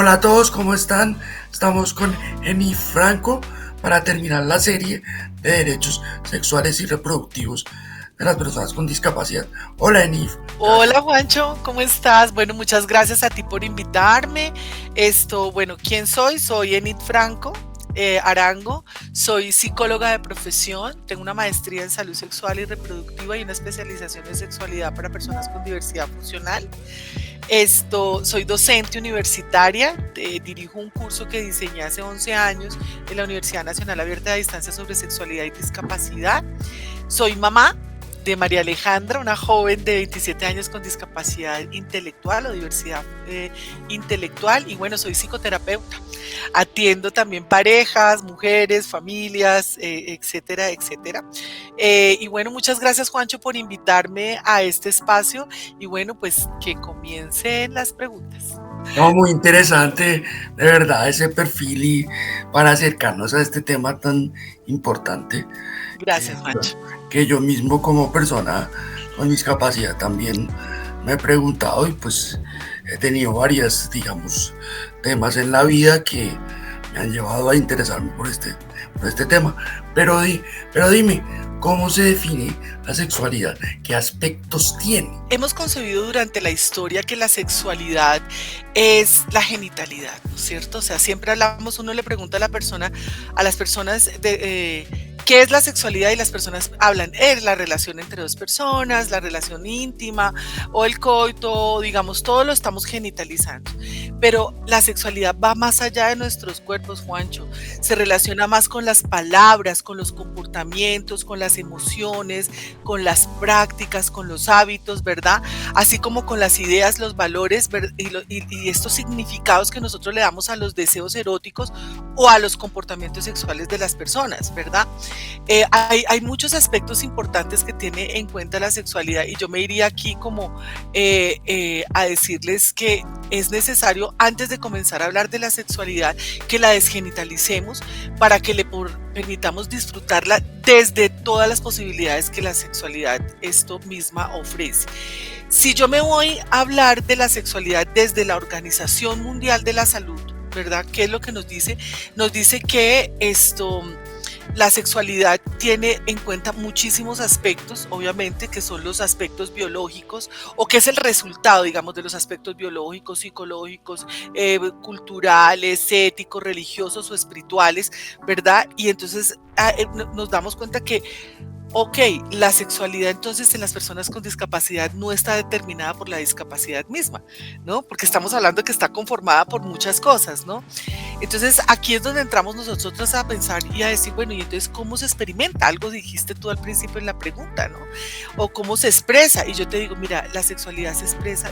Hola a todos, ¿cómo están? Estamos con Eni Franco para terminar la serie de derechos sexuales y reproductivos de las personas con discapacidad. Hola Eni, gracias. Hola Juancho, ¿cómo estás? Bueno, muchas gracias a ti por invitarme. Bueno, ¿quién soy? Soy Enid Franco Arango, soy psicóloga de profesión, tengo una maestría en salud sexual y reproductiva y una especialización en sexualidad para personas con diversidad funcional. Soy docente universitaria, dirijo un curso que diseñé hace 11 años en la Universidad Nacional Abierta de Distancia sobre Sexualidad y Discapacidad. Soy mamá de María Alejandra, una joven de 27 años con discapacidad intelectual o diversidad intelectual, y bueno, soy psicoterapeuta. Atiendo también parejas, mujeres, familias, etcétera, etcétera. Y bueno, muchas gracias Juancho por invitarme a este espacio y bueno, pues que comiencen las preguntas. No, muy interesante, de verdad, ese perfil y para acercarnos a este tema tan importante Gracias Juancho. que yo mismo como persona con discapacidad también me he preguntado y pues he tenido varias, digamos, temas en la vida que me han llevado a interesarme por este tema. Pero dime, ¿cómo se define la sexualidad? ¿Qué aspectos tiene? Hemos concebido durante la historia que la sexualidad es la genitalidad, ¿no es cierto? O sea, siempre hablamos, uno le pregunta a a las personas ¿qué es la sexualidad? Y las personas hablan, es la relación entre dos personas, la relación íntima o el coito, digamos, todo lo estamos genitalizando. Pero la sexualidad va más allá de nuestros cuerpos, Juancho. Se relaciona más con las palabras, con los comportamientos, con las emociones, con las prácticas, con los hábitos, ¿verdad? Así como con las ideas, los valores y estos significados que nosotros le damos a los deseos eróticos o a los comportamientos sexuales de las personas, ¿verdad? Hay muchos aspectos importantes que tiene en cuenta la sexualidad y yo me iría aquí como a decirles que es necesario, antes de comenzar a hablar de la sexualidad, que la desgenitalicemos para que permitamos disfrutarla desde todas las posibilidades que la sexualidad esto misma ofrece. Si yo me voy a hablar de la sexualidad desde la Organización Mundial de la Salud, ¿verdad? ¿Qué es lo que nos dice? Nos dice que la sexualidad tiene en cuenta muchísimos aspectos, obviamente, que son los aspectos biológicos, o que es el resultado, digamos, de los aspectos biológicos, psicológicos, culturales, éticos, religiosos o espirituales, ¿verdad? Y entonces nos damos cuenta que ok, la sexualidad entonces en las personas con discapacidad no está determinada por la discapacidad misma, ¿no? Porque estamos hablando de que está conformada por muchas cosas, ¿no? Entonces aquí es donde entramos nosotros a pensar y a decir, bueno, y entonces ¿cómo se experimenta? Algo dijiste tú al principio en la pregunta, ¿no? O cómo se expresa. Y yo te digo, mira, la sexualidad se expresa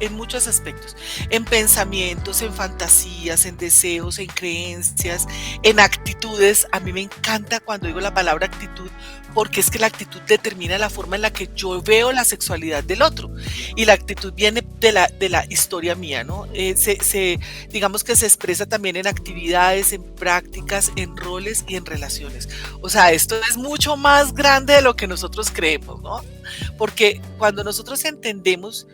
en muchos aspectos, en pensamientos, en fantasías, en deseos, en creencias, en actitudes. A mí me encanta cuando digo la palabra actitud, porque es que la actitud determina la forma en la que yo veo la sexualidad del otro. Y la actitud viene de la historia mía, ¿no? Digamos que se expresa también en actividades, en prácticas, en roles y en relaciones. O sea, esto es mucho más grande de lo que nosotros creemos, ¿no? Porque cuando nosotros entendemos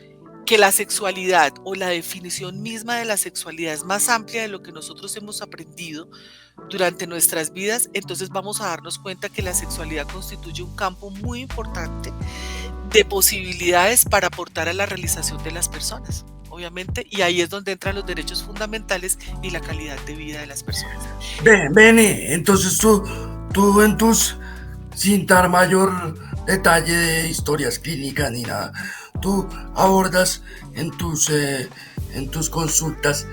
que la sexualidad o la definición misma de la sexualidad es más amplia de lo que nosotros hemos aprendido durante nuestras vidas, entonces vamos a darnos cuenta que la sexualidad constituye un campo muy importante de posibilidades para aportar a la realización de las personas, obviamente, y ahí es donde entran los derechos fundamentales y la calidad de vida de las personas. Bene, entonces tú en tus, sin dar mayor detalle de historias clínicas ni nada, tú abordas en tus consultas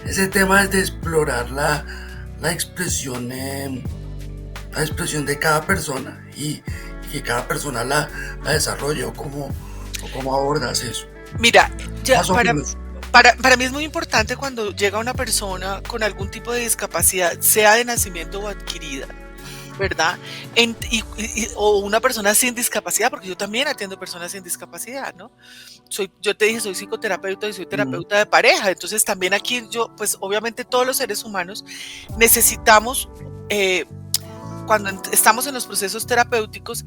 ese tema de explorar la expresión, la expresión de cada persona y que cada persona la desarrolle o cómo abordas eso. Mira, ya Más o menos. para mí es muy importante cuando llega una persona con algún tipo de discapacidad, sea de nacimiento o adquirida, ¿verdad? O una persona sin discapacidad, porque yo también atiendo personas sin discapacidad, ¿no? Yo te dije, soy psicoterapeuta y soy Mm. terapeuta de pareja, entonces también aquí yo, pues obviamente todos los seres humanos necesitamos, cuando estamos en los procesos terapéuticos,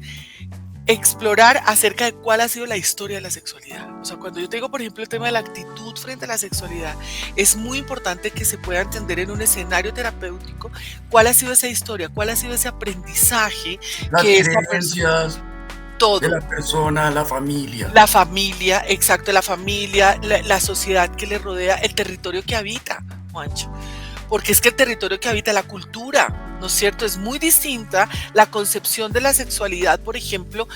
explorar acerca de cuál ha sido la historia de la sexualidad. O sea, cuando yo te digo, por ejemplo, el tema de la actitud frente a la sexualidad, es muy importante que se pueda entender en un escenario terapéutico cuál ha sido esa historia, cuál ha sido ese aprendizaje Las que esa persona, creencias de todo, la persona, la familia. la familia, exacto, la familia, la sociedad que le rodea, el territorio que habita, Juancho. Porque es que el territorio que habita, la cultura, ¿no es cierto? Es muy distinta la concepción de la sexualidad, por ejemplo,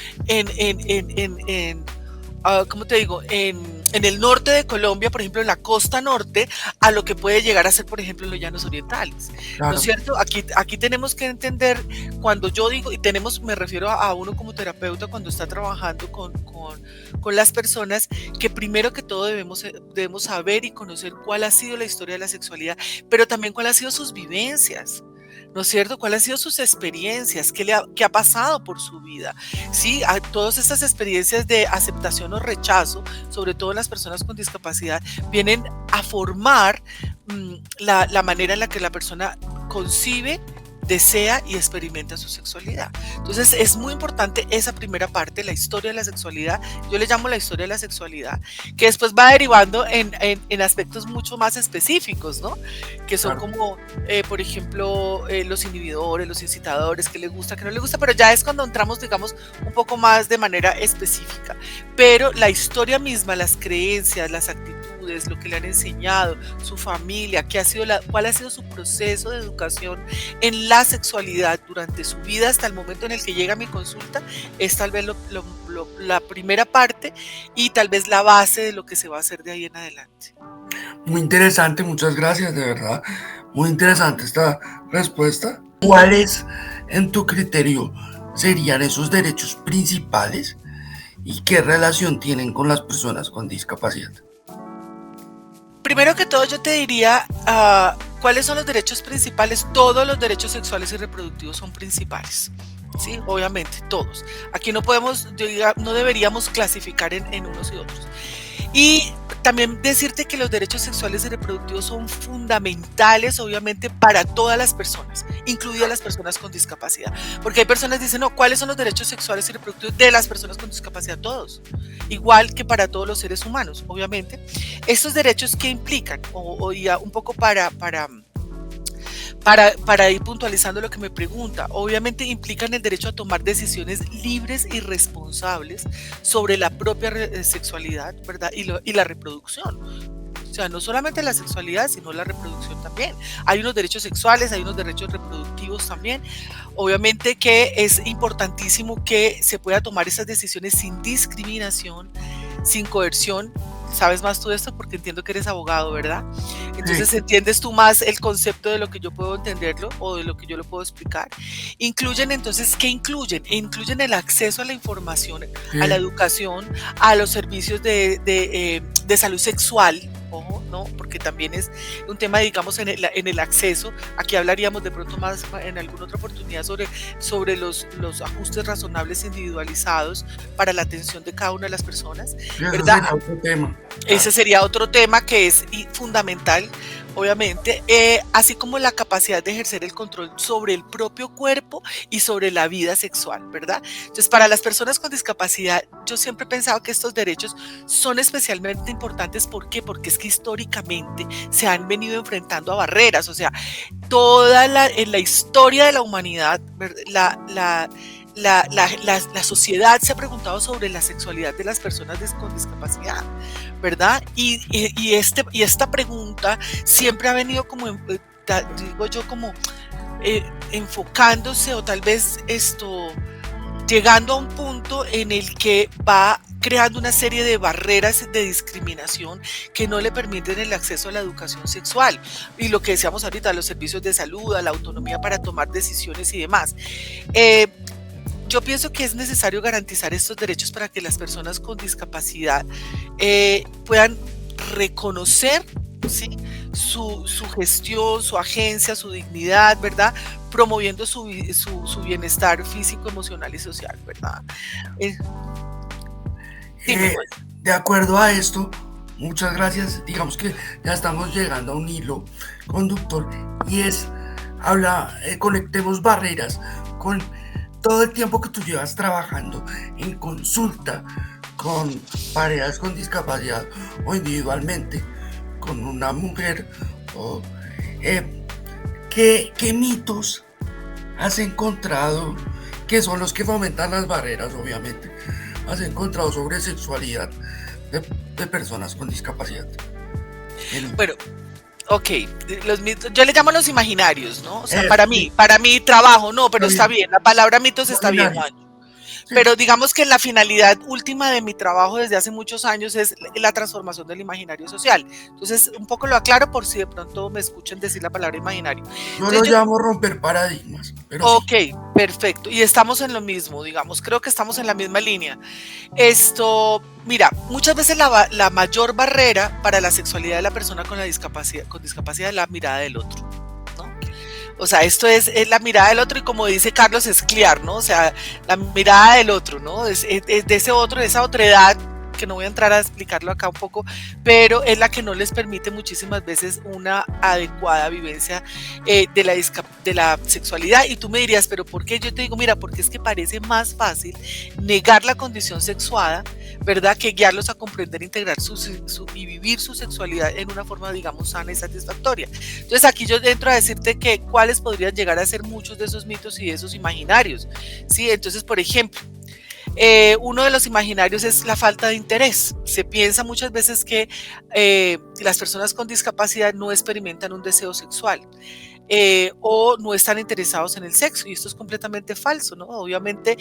¿cómo te digo? En el norte de Colombia, por ejemplo, en la costa norte, a lo que puede llegar a ser, por ejemplo, en los llanos orientales, ¿no es Claro, cierto? Aquí tenemos que entender, cuando yo digo, y tenemos, me refiero a uno como terapeuta cuando está trabajando con las personas, que primero que todo debemos saber y conocer cuál ha sido la historia de la sexualidad, pero también cuál ha sido sus vivencias. ¿No es cierto? ¿Cuáles han sido sus experiencias? ¿Qué ha pasado por su vida? Sí, a todas estas experiencias de aceptación o rechazo, sobre todo en las personas con discapacidad, vienen a formar la manera en la que la persona concibe, desea y experimenta su sexualidad. Entonces es muy importante esa primera parte, la historia de la sexualidad. Yo le llamo la historia de la sexualidad, que después va derivando en aspectos mucho más específicos, ¿no? Que son claro. como, por ejemplo, los inhibidores, los incitadores, qué le gusta, qué no le gusta, pero ya es cuando entramos, digamos, un poco más de manera específica. Pero la historia misma, las creencias, las actitudes, lo que le han enseñado, su familia, cuál ha sido su proceso de educación en la sexualidad durante su vida hasta el momento en el que llega a mi consulta, es tal vez la primera parte y tal vez la base de lo que se va a hacer de ahí en adelante. Muy interesante, muchas gracias, de verdad. Muy interesante esta respuesta. ¿Cuáles, en tu criterio, serían esos derechos principales y qué relación tienen con las personas con discapacidad? Primero que todo, yo te diría, ¿cuáles son los derechos principales? Todos los derechos sexuales y reproductivos son principales. Sí, obviamente, todos. Aquí no podemos, no deberíamos clasificar en unos y otros. Y también decirte que los derechos sexuales y reproductivos son fundamentales, obviamente, para todas las personas, incluidas las personas con discapacidad. Porque hay personas que dicen, no, ¿cuáles son los derechos sexuales y reproductivos de las personas con discapacidad? Todos. Igual que para todos los seres humanos, obviamente. Estos derechos que implican, o ya un poco para ir puntualizando lo que me pregunta, obviamente implican el derecho a tomar decisiones libres y responsables sobre la propia sexualidad, ¿verdad? Y la reproducción. O sea, no solamente la sexualidad, sino la reproducción también. Hay unos derechos sexuales, hay unos derechos reproductivos también. Obviamente que es importantísimo que se pueda tomar esas decisiones sin discriminación, sin coerción. Sabes más tú de esto porque entiendo que eres abogado, ¿verdad? Sí, Entonces entiendes tú más el concepto de lo que yo puedo entenderlo o de lo que yo lo puedo explicar. Incluyen entonces, ¿qué incluyen? Incluyen el acceso a la información, a la sí, educación, a los servicios de salud sexual. Ojo, ¿no? Porque también es un tema, digamos, en el acceso. Aquí hablaríamos de pronto más en alguna otra oportunidad sobre los ajustes razonables individualizados para la atención de cada una de las personas, sí, eso ¿verdad? sería otro tema. Ese Claro, sería otro tema que es fundamental, obviamente, así como la capacidad de ejercer el control sobre el propio cuerpo y sobre la vida sexual, ¿verdad? Entonces, para las personas con discapacidad, yo siempre he pensado que estos derechos son especialmente importantes. ¿Por qué? Porque es que históricamente se han venido enfrentando a barreras, o sea, en la historia de la humanidad, la sociedad se ha preguntado sobre la sexualidad de las personas con discapacidad, ¿verdad? Y esta pregunta siempre ha venido como, digo yo, como enfocándose o tal vez llegando a un punto en el que va creando una serie de barreras de discriminación que no le permiten el acceso a la educación sexual y lo que decíamos ahorita, a los servicios de salud, a la autonomía para tomar decisiones y demás. Yo pienso que es necesario garantizar estos derechos para que las personas con discapacidad puedan reconocer, ¿sí?, su gestión, su agencia, su dignidad, ¿verdad? Promoviendo su bienestar físico, emocional y social, ¿verdad? Eh, Dime, Eh, Juan. de acuerdo a esto, muchas gracias. Digamos que ya estamos llegando a un hilo conductor y es, conectemos barreras con todo el tiempo que tú llevas trabajando en consulta con parejas con discapacidad o individualmente con una mujer, o, ¿qué mitos has encontrado, que son los que fomentan las barreras, obviamente, has encontrado sobre sexualidad de personas con discapacidad? Bueno, ok, yo le llamo los imaginarios, ¿no? O sea, Sí, para mí trabajo, no, pero está bien, bien, la palabra mitos está bien, imaginario, Juan. sí, Pero digamos que la finalidad última de mi trabajo desde hace muchos años es la transformación del imaginario social. Entonces, un poco lo aclaro por si de pronto me escuchan decir la palabra imaginario. yo lo Entonces, llamo romper paradigmas, pero sí. ok, perfecto. Y estamos en lo mismo, digamos, creo que estamos en la misma línea. Mira, muchas veces la mayor barrera para la sexualidad de la persona con discapacidad es la mirada del otro, ¿no? O sea, es la mirada del otro y como dice Carlos Escliar, ¿no? O sea, la mirada del otro, ¿no? Es de ese otro, de esa otredad, que no voy a entrar a explicarlo acá un poco, pero es la que no les permite muchísimas veces una adecuada vivencia de la sexualidad. Y tú me dirías, ¿pero por qué? Yo te digo, mira, porque es que parece más fácil negar la condición sexuada, ¿verdad? Que guiarlos a comprender, integrar y vivir su sexualidad en una forma, digamos, sana y satisfactoria. Entonces aquí yo entro a decirte que cuáles podrían llegar a ser muchos de esos mitos y de esos imaginarios, ¿sí? Entonces, por ejemplo, uno de los imaginarios es la falta de interés. Se piensa muchas veces que las personas con discapacidad no experimentan un deseo sexual. O no están interesados en el sexo, y esto es completamente falso, ¿no? Obviamente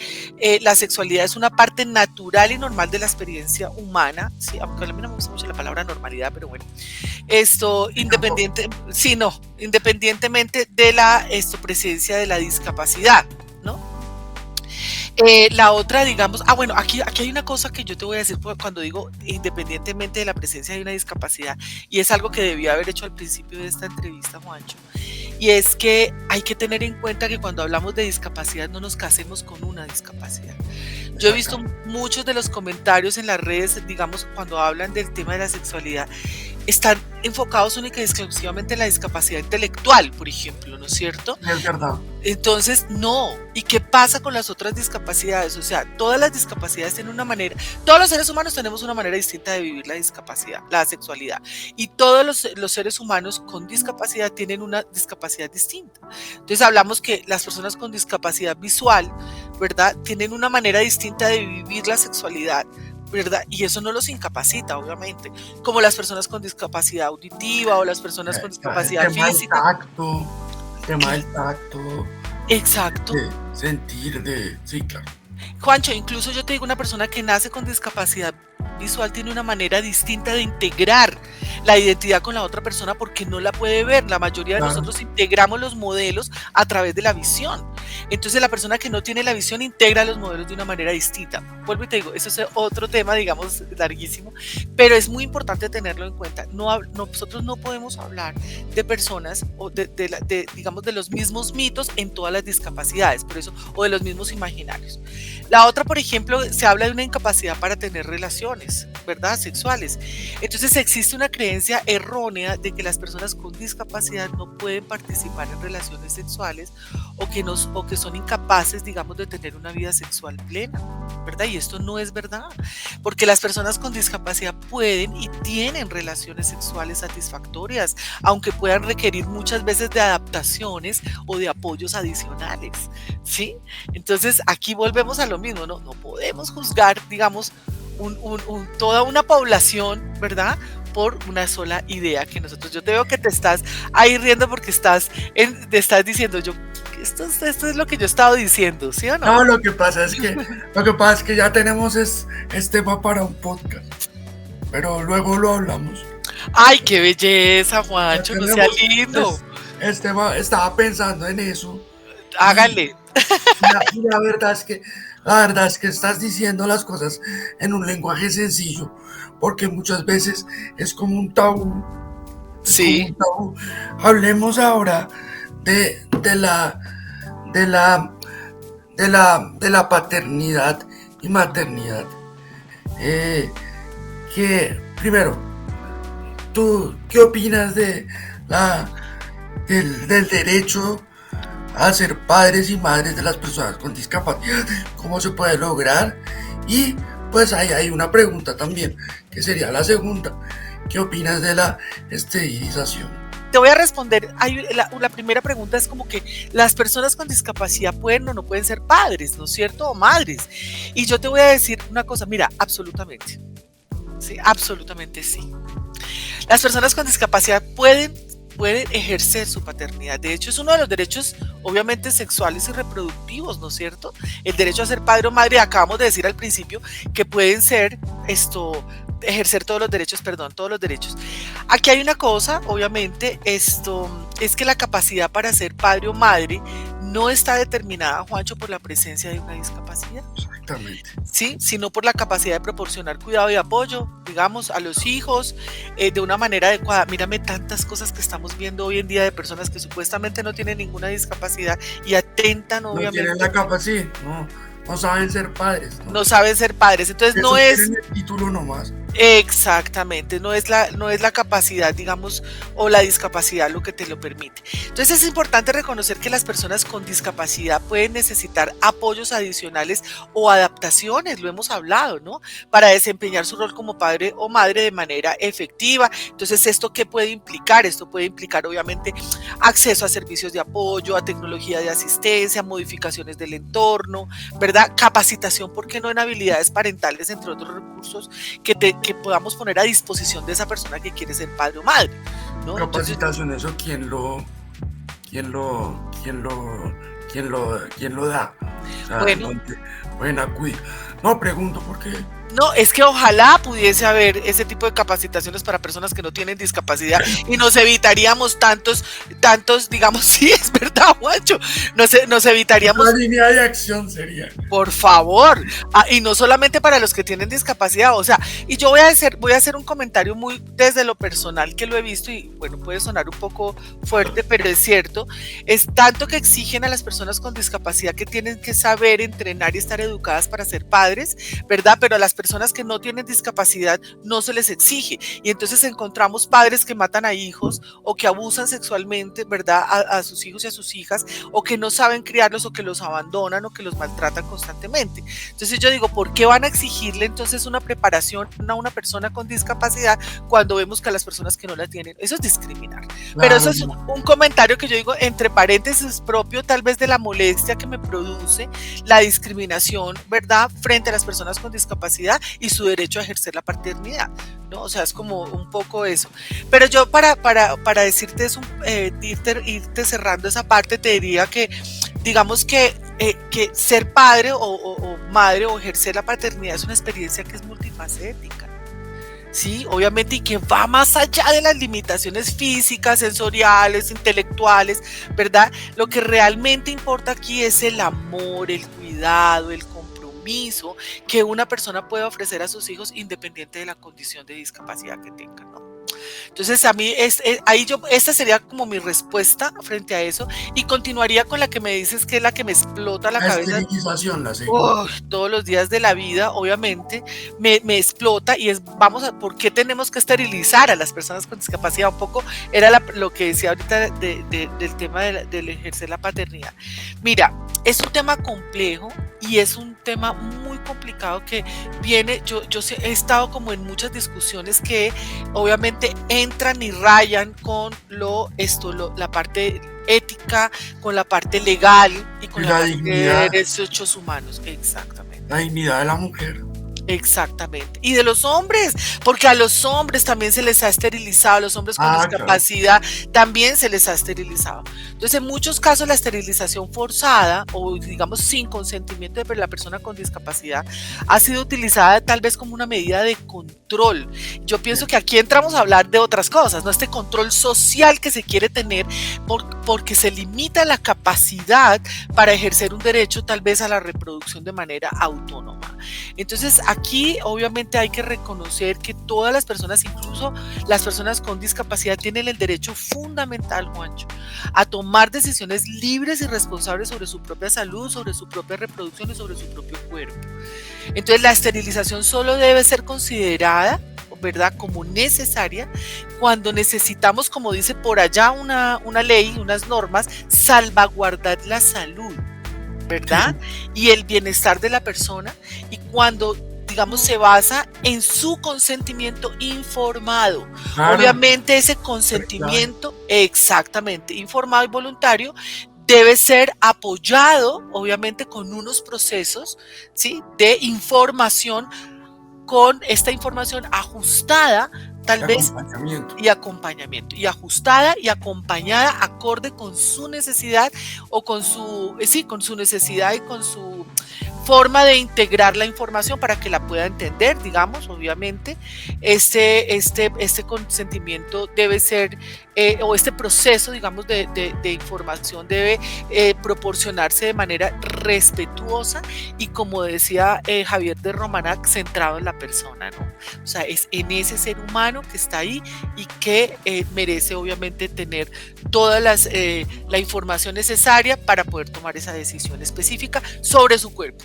la sexualidad es una parte natural y normal de la experiencia humana, ¿sí? Aunque a mí no me gusta mucho la palabra normalidad, pero bueno, independientemente de la presencia de la discapacidad, ¿no? La otra, digamos, bueno, aquí hay una cosa que yo te voy a decir cuando digo independientemente de la presencia de una discapacidad, y es algo que debía haber hecho al principio de esta entrevista, Juancho, y es que hay que tener en cuenta que cuando hablamos de discapacidad no nos casemos con una discapacidad. Yo he visto muchos de los comentarios en las redes, digamos, cuando hablan del tema de la sexualidad, están enfocados única y exclusivamente en la discapacidad intelectual, por ejemplo, ¿no es cierto? Es verdad. Entonces, no. ¿Y qué pasa con las otras discapacidades? O sea, todas las discapacidades tienen una manera, todos los seres humanos tenemos una manera distinta de vivir la discapacidad, la sexualidad. Y todos los seres humanos con discapacidad tienen una discapacidad distinta. Entonces, hablamos que las personas con discapacidad visual, ¿verdad? Tienen una manera distinta de vivir la sexualidad, ¿verdad? Y eso no los incapacita, obviamente, como las personas con discapacidad auditiva o las personas con El discapacidad tema del física. tacto, el tema del tacto, Exacto. de sentir, sí, claro. Juancho, incluso yo te digo, una persona que nace con discapacidad visual tiene una manera distinta de integrar la identidad con la otra persona porque no la puede ver. La mayoría de nosotros integramos los modelos a través de la visión. Entonces la persona que no tiene la visión integra los modelos de una manera distinta. Vuelvo y te digo, eso es otro tema, digamos, larguísimo, pero es muy importante tenerlo en cuenta. Nosotros no podemos hablar de personas o digamos, de los mismos mitos en todas las discapacidades, por eso, o de los mismos imaginarios. La otra, por ejemplo, se habla de una incapacidad para tener relaciones, ¿verdad? Sexuales. Entonces existe una creencia errónea de que las personas con discapacidad no pueden participar en relaciones sexuales o que son incapaces, digamos, de tener una vida sexual plena, ¿verdad? Y esto no es verdad, porque las personas con discapacidad pueden y tienen relaciones sexuales satisfactorias, aunque puedan requerir muchas veces de adaptaciones o de apoyos adicionales, ¿sí? Entonces aquí volvemos a lo mismo, ¿no? No podemos juzgar, digamos, toda una población, ¿verdad? Por una sola idea que nosotros. Yo te veo que te estás ahí riendo porque te estás diciendo, esto es lo que yo he estado diciendo, ¿sí o no? No, lo que pasa es que ya tenemos tema para un podcast, pero luego lo hablamos. Ay, qué belleza, Juancho, no sea lindo. Estaba pensando en eso. Hágale. Y la verdad es que estás diciendo las cosas en un lenguaje sencillo, porque muchas veces es como un tabú. Sí. Hablemos ahora de la paternidad y maternidad. Que primero, ¿tú qué opinas del derecho a ser padres y madres de las personas con discapacidad? ¿Cómo se puede lograr? Y pues ahí hay una pregunta también, que sería la segunda. ¿Qué opinas de la esterilización? Te voy a responder, la primera pregunta es como que las personas con discapacidad pueden o no pueden ser padres, ¿no es cierto? O madres. Y yo te voy a decir una cosa, mira, absolutamente. Sí, absolutamente sí. Las personas con discapacidad pueden ejercer su paternidad. De hecho, es uno de los derechos, obviamente, sexuales y reproductivos, ¿no es cierto? El derecho a ser padre o madre, acabamos de decir al principio, que pueden ser ejercer todos los derechos, perdón, todos los derechos. Aquí hay una cosa, obviamente, es que la capacidad para ser padre o madre no está determinada, Juancho, por la presencia de una discapacidad. Exactamente. Sí, sino por la capacidad de proporcionar cuidado y apoyo, digamos, a los hijos de una manera adecuada. Mírame tantas cosas que estamos viendo hoy en día de personas que supuestamente no tienen ninguna discapacidad y atentan, No obviamente. tienen la capacidad, no saben ser padres. No saben ser padres, entonces Eso no es... tienen el título nomás. Exactamente, no es la capacidad, digamos, o la discapacidad lo que te lo permite. Entonces es importante reconocer que las personas con discapacidad pueden necesitar apoyos adicionales o adaptaciones, lo hemos hablado, ¿no? Para desempeñar su rol como padre o madre de manera efectiva. Entonces, ¿esto qué puede implicar? Esto puede implicar, obviamente, acceso a servicios de apoyo, a tecnología de asistencia, modificaciones del entorno, ¿verdad? Capacitación, ¿por qué no?, en habilidades parentales, entre otros recursos que podamos poner a disposición de esa persona que quiere ser padre o madre, ¿no? Capacitación, Entonces, eso quién lo da. O sea, bueno, ¿dónde pueden acudir? No, pregunto porque no, es que ojalá pudiese haber ese tipo de capacitaciones para personas que no tienen discapacidad y nos evitaríamos tantos, digamos, sí, es verdad, Juancho, nos evitaríamos. la línea de acción sería. Por favor, y no solamente para los que tienen discapacidad, o sea, y yo voy a hacer un comentario muy desde lo personal que lo he visto y bueno, puede sonar un poco fuerte, pero es cierto, es tanto que exigen a las personas con discapacidad que tienen que saber entrenar y estar educadas para ser padres, ¿verdad? Pero a las personas que no tienen discapacidad no se les exige y entonces encontramos padres que matan a hijos o que abusan sexualmente, ¿verdad? A sus hijos y a sus hijas o que no saben criarlos o que los abandonan o que los maltratan constantemente. Entonces yo digo, ¿por qué van a exigirle entonces una preparación a una persona con discapacidad cuando vemos que a las personas que no la tienen? Eso es discriminar. Claro. Pero eso es un comentario que yo digo entre paréntesis propio tal vez de la molestia que me produce la discriminación, ¿verdad? Frente a las personas con discapacidad y su derecho a ejercer la paternidad, ¿no? O sea, es como un poco eso. Pero yo para decirte eso, irte cerrando esa parte, te diría que digamos que ser padre o madre o ejercer la paternidad es una experiencia que es multifacética. Sí, obviamente, y que va más allá de las limitaciones físicas, sensoriales, intelectuales, ¿verdad? Lo que realmente importa aquí es el amor, el cuidado, el compromiso que una persona puede ofrecer a sus hijos independiente de la condición de discapacidad que tenga, ¿no? Entonces a mí esta sería como mi respuesta frente a eso y continuaría con la que me dices que es la que me explota la cabeza. Esterilización, la segunda. Todos los días de la vida, obviamente, me explota y ¿por qué tenemos que esterilizar a las personas con discapacidad? Un poco era lo que decía ahorita del tema del ejercer la paternidad. Mira, es un tema complejo y es un tema muy complicado que viene, yo he estado como en muchas discusiones que obviamente entran y rayan con la parte ética, con la parte legal y con la parte de derechos humanos. Exactamente. La dignidad de la mujer. Exactamente. Y de los hombres, porque a los hombres también se les ha esterilizado, a los hombres con discapacidad también se les ha esterilizado. Entonces, en muchos casos la esterilización forzada o digamos sin consentimiento de la persona con discapacidad ha sido utilizada tal vez como una medida de control. Yo pienso que aquí entramos a hablar de otras cosas, ¿no? Este control social que se quiere tener porque se limita la capacidad para ejercer un derecho tal vez a la reproducción de manera autónoma. Entonces, aquí obviamente hay que reconocer que todas las personas, incluso las personas con discapacidad, tienen el derecho fundamental, Juancho, a tomar decisiones libres y responsables sobre su propia salud, sobre su propia reproducción y sobre su propio cuerpo. Entonces la esterilización solo debe ser considerada ¿verdad? Como necesaria cuando necesitamos, como dice por allá una ley, unas normas, salvaguardar la salud, ¿verdad? Sí, Y el bienestar de la persona, y cuando digamos se basa en su consentimiento informado. claro, Obviamente ese súper clave. consentimiento exactamente informado y voluntario debe ser apoyado obviamente con unos procesos, ¿sí?, de información, con esta información ajustada tal De vez acompañamiento. y acompañamiento, y ajustada y acompañada acorde con su necesidad o con su, sí, con su necesidad y con su forma de integrar la información para que la pueda entender, digamos, obviamente. Este consentimiento debe ser, o este proceso, digamos, de información debe proporcionarse de manera respetuosa y, como decía Javier de Romanac, centrado en la persona, ¿no? O sea, es en ese ser humano que está ahí y que merece obviamente tener toda la información necesaria para poder tomar esa decisión específica sobre su cuerpo,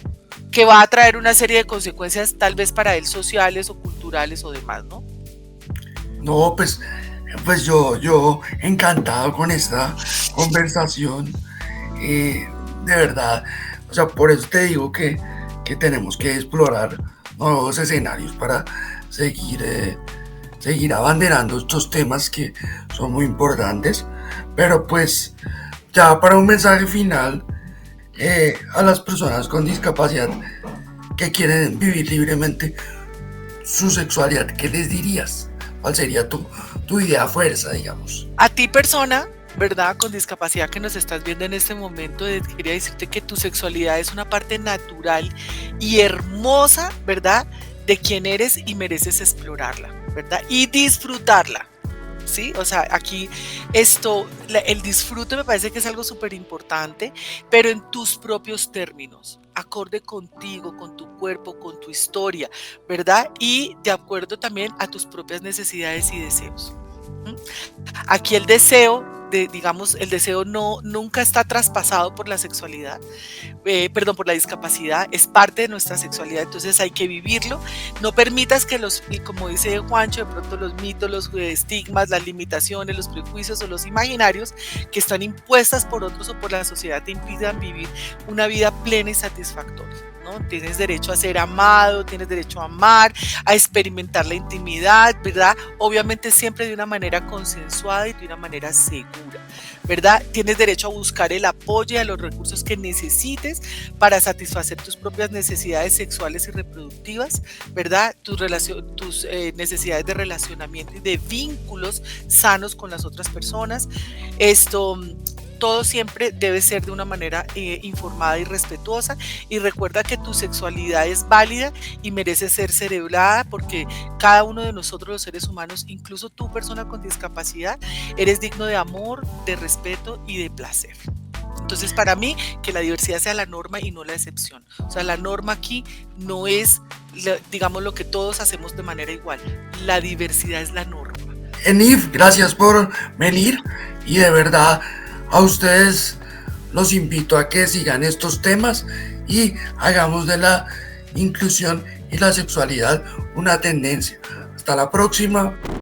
que va a traer una serie de consecuencias tal vez para él sociales o culturales o demás, ¿no? No, pues yo encantado con esta conversación. De verdad, o sea, por eso te digo que tenemos que explorar nuevos escenarios para seguir, seguir abanderando estos temas que son muy importantes. Pero pues ya para un mensaje final, a las personas con discapacidad que quieren vivir libremente su sexualidad, ¿qué les dirías? ¿Cuál sería tu idea fuerza, digamos? A ti, persona, ¿verdad?, con discapacidad que nos estás viendo en este momento, quería decirte que tu sexualidad es una parte natural y hermosa, ¿verdad?, de quién eres, y mereces explorarla, ¿verdad? Y disfrutarla. ¿Sí? O sea, aquí el disfrute me parece que es algo súper importante, pero en tus propios términos, acorde contigo, con tu cuerpo, con tu historia, ¿verdad? Y de acuerdo también a tus propias necesidades y deseos. ¿Mm? Aquí el deseo, digamos, el deseo nunca está traspasado por la sexualidad, perdón, por la discapacidad, es parte de nuestra sexualidad, entonces hay que vivirlo. No permitas que y como dice Juancho, de pronto los mitos, los estigmas, las limitaciones, los prejuicios o los imaginarios que están impuestas por otros o por la sociedad te impidan vivir una vida plena y satisfactoria, ¿no? Tienes derecho a ser amado, tienes derecho a amar, a experimentar la intimidad, ¿verdad? Obviamente siempre de una manera consensuada y de una manera segura, ¿verdad? Tienes derecho a buscar el apoyo y a los recursos que necesites para satisfacer tus propias necesidades sexuales y reproductivas, ¿verdad? Tus necesidades de relacionamiento y de vínculos sanos con las otras personas. Esto todo siempre debe ser de una manera informada y respetuosa, y recuerda que tu sexualidad es válida y merece ser celebrada, porque cada uno de nosotros los seres humanos, incluso tú, persona con discapacidad, eres digno de amor, de respeto y de placer. Entonces, para mí, que la diversidad sea la norma y no la excepción. O sea, la norma aquí no es, digamos, lo que todos hacemos de manera igual. La diversidad es la norma. Enif, gracias por venir y de verdad a ustedes los invito a que sigan estos temas y hagamos de la inclusión y la sexualidad una tendencia. Hasta la próxima.